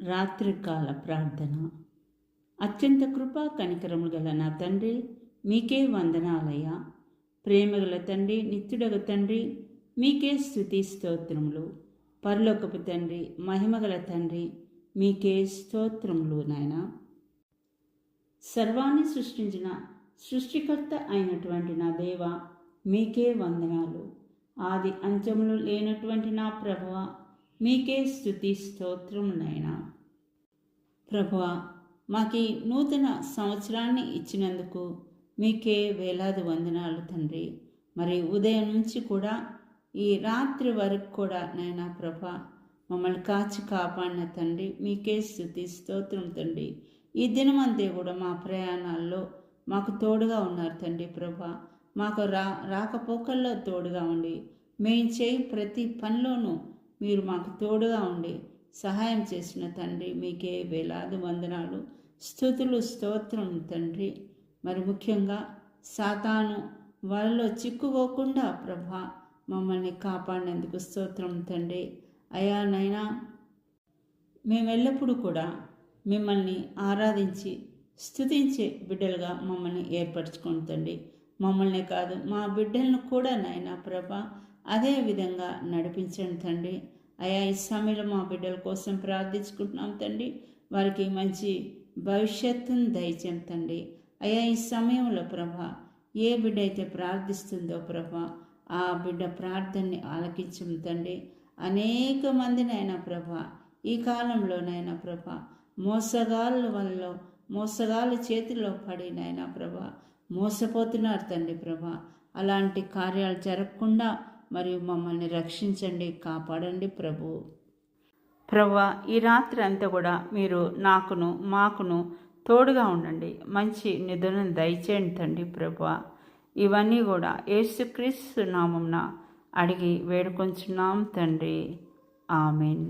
రాత్రికాల ప్రార్థన. అత్యంత కృపా కనికరములు గల నా తండ్రి, మీకే వందనాలయ్యా. ప్రేమగల తండ్రి, నిత్యుడగ తండ్రి, మీకే స్తుతి స్తోత్రములు. పరలోకపు తండ్రి, మహిమగల తండ్రి, మీకే స్తోత్రములు నాయన. సర్వాన్ని సృష్టించిన సృష్టికర్త అయినటువంటి నా దేవ, మీకే వందనాలు. ఆది అంత్యములు లేనటువంటి నా ప్రభువ, మీకే స్తుతి స్తోత్రమునైనా. ప్రభువా, మాకి నూతన సంవత్సరాన్ని ఇచ్చినందుకు మీకే వేలాది వందనాలు తండ్రి. మరి ఉదయం నుంచి కూడా ఈ రాత్రి వరకు కూడా నైనా ప్రభా, మమ్మల్ని కాచి కాపాడిన తండ్రి, మీకే స్తుతి స్తోత్రం తండ్రి. ఈ దినమంతే కూడా మా ప్రయాణాల్లో మాకు తోడుగా ఉన్నారు తండ్రి. ప్రభా, మాకు రాకపోకల్లో తోడుగా ఉండి, మేము చేయి ప్రతి పనిలోనూ మీరు మాకు తోడుగా ఉండి సహాయం చేసిన తండ్రి, మీకే వేలాది వందనాలు, స్తుతులు, స్తోత్రం తండ్రి. మరి ముఖ్యంగా సాతాను వాళ్ళలో చిక్కుకోకుండా ప్రభా మమ్మల్ని కాపాడినందుకు స్తోత్రం తండ్రి. అయా నైనా, మేము ఎల్లప్పుడూ కూడా మిమ్మల్ని ఆరాధించి స్తుతించే బిడ్డలుగా మమ్మల్ని ఏర్పరచుకోండి తండ్రి. మమ్మల్నే కాదు, మా బిడ్డలను కూడా నైనా ప్రభా అదే విధంగా నడిపించండి తండ్రి. అయా ఈ సమయంలో మా బిడ్డల కోసం ప్రార్థించుకుంటున్నాం తండ్రి. వారికి మంచి భవిష్యత్తును దయచేయండి తండ్రి. అయా ఈ సమయంలో ప్రభా ఏ బిడ్డ అయితే ప్రార్థిస్తుందో ప్రభా, ఆ బిడ్డ ప్రార్థనని ఆలకించం తండ్రి. అనేక మందినైనా ప్రభా ఈ కాలంలోనైనా ప్రభా మోసగాళ్ళ చేతిలో పడినైనా ప్రభా మోసపోతున్నారు తండ్రి. ప్రభా అలాంటి కార్యాలు జరగకుండా మరియు మమ్మల్ని రక్షించండి, కాపాడండి ప్రభు. ప్రభువా, ఈ రాత్రి అంతా కూడా మీరు మాకును తోడుగా ఉండండి. మంచి నిద్రను దయచేయండి తండ్రి. ప్రభువా, ఇవన్నీ కూడా యేసుక్రీస్తు నామమున అడిగి వేడుకొంచున్నాం తండ్రి. ఆమెన్.